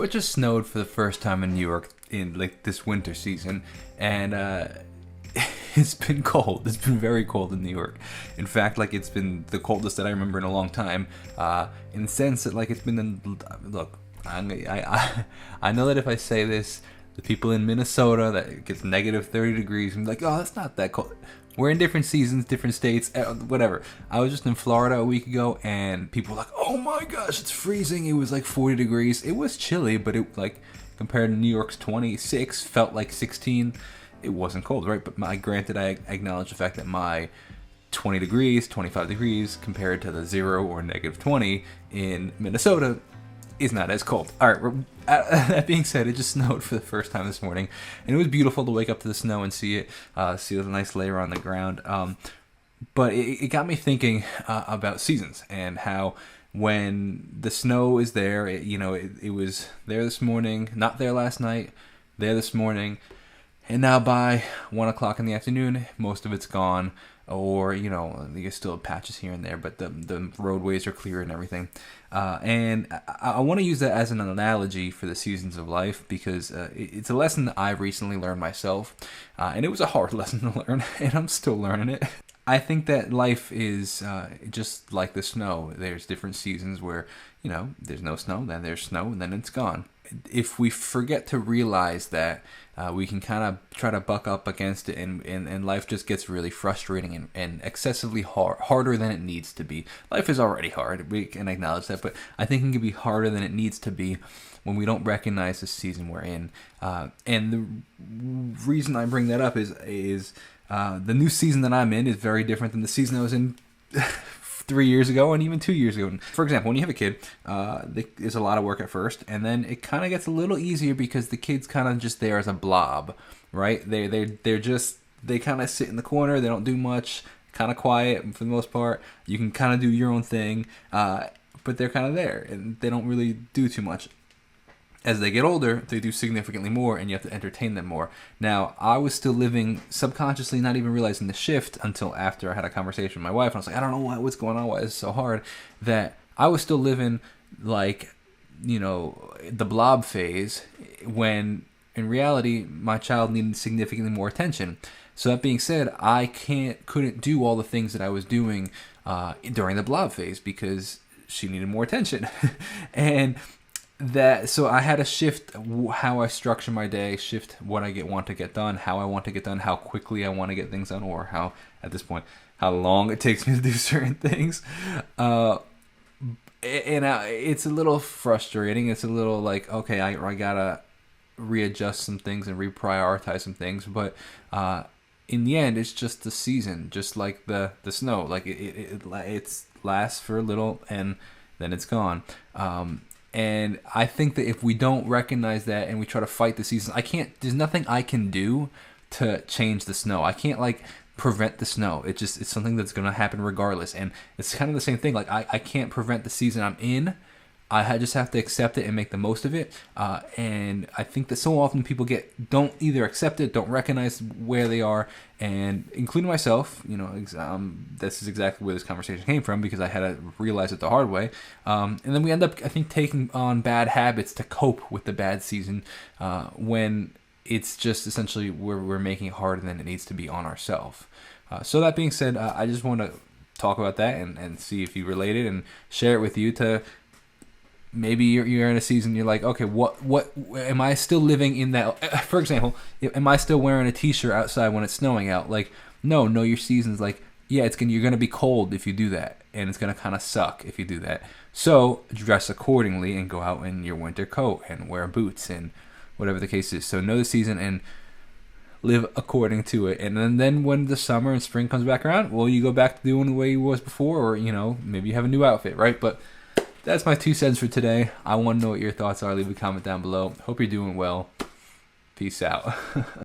It just snowed for the first time in New York in like this winter season, and it's been cold. It's been very cold in New York. In fact, like it's been the coldest that I remember in a long time. In the sense that like it's been. Look, I know that if I say this, the people in Minnesota that it gets negative 30 degrees and be like, oh, that's not that cold. We're in different seasons, different states, whatever. I was just in Florida a week ago, and people were like, oh my gosh, it's freezing. It was like 40 degrees. It was chilly, but it like compared to New York's 26, felt like 16. It wasn't cold, right? But granted, I acknowledge the fact that my 20 degrees, 25 degrees compared to the 0 or negative 20 in Minnesota is not as cold. All right, that being said, it just snowed for the first time this morning, and it was beautiful to wake up to the snow and see it, see the nice layer on the ground. But it got me thinking about seasons and how when the snow is there, it was there this morning, not there last night, there this morning, and now by 1 o'clock in the afternoon, most of it's gone. Or, there's still patches here and there, but the roadways are clear and everything. And I want to use that as an analogy for the seasons of life because it's a lesson that I've recently learned myself. And it was a hard lesson to learn, and I'm still learning it. I think that life is just like the snow. There's different seasons where, there's no snow, then there's snow, and then it's gone. If we forget to realize that, we can kind of try to buck up against it, and life just gets really frustrating and excessively harder than it needs to be. Life is already hard, we can acknowledge that, but I think it can be harder than it needs to be when we don't recognize the season we're in. And the reason I bring that up is the new season that I'm in is very different than the season I was in 3 years ago and even 2 years ago. For example, when you have a kid, there's a lot of work at first, and then it kind of gets a little easier because the kid's kind of just there as a blob, right? They kind of sit in the corner. They don't do much, kind of quiet for the most part. You can kind of do your own thing, but they're kind of there, and they don't really do too much. As they get older, they do significantly more, and you have to entertain them more. Now, I was still living subconsciously, not even realizing the shift until after I had a conversation with my wife, and I was like, I don't know what's going on, why is it so hard, that I was still living like, the blob phase, when in reality, my child needed significantly more attention. So that being said, I couldn't do all the things that I was doing during the blob phase because she needed more attention. So I had to shift how I structure my day, shift what I want to get done, how I want to get done, how quickly I want to get things done, or how, at this point, how long it takes me to do certain things. It's a little frustrating. It's a little like, okay, I gotta readjust some things and reprioritize some things, but in the end, it's just the season, just like the snow. Like it lasts for a little, and then it's gone. And I think that if we don't recognize that and we try to fight the season, there's nothing I can do to change the snow. I can't prevent the snow. It's something that's going to happen regardless. And it's kind of the same thing. Like I can't prevent the season I'm in. I just have to accept it and make the most of it. And I think that so often people don't either accept it, don't recognize where they are, and including myself, this is exactly where this conversation came from because I had to realize it the hard way. And then we end up, I think, taking on bad habits to cope with the bad season when it's just essentially we're making it harder than it needs to be on ourselves. So that being said, I just want to talk about that and see if you relate it and share it with you to. Maybe you're in a season, you're like, okay, what am I still living in that? For example, am I still wearing a t-shirt outside when it's snowing out? Like, no, your season's like, yeah, you're going to be cold if you do that, and it's going to kind of suck if you do that. So dress accordingly and go out in your winter coat and wear boots and whatever the case is. So know the season and live according to it. And then when the summer and spring comes back around, well, you go back to doing the way you was before, or, maybe you have a new outfit, right? But that's my 2 cents for today. I want to know what your thoughts are. Leave a comment down below. Hope you're doing well. Peace out.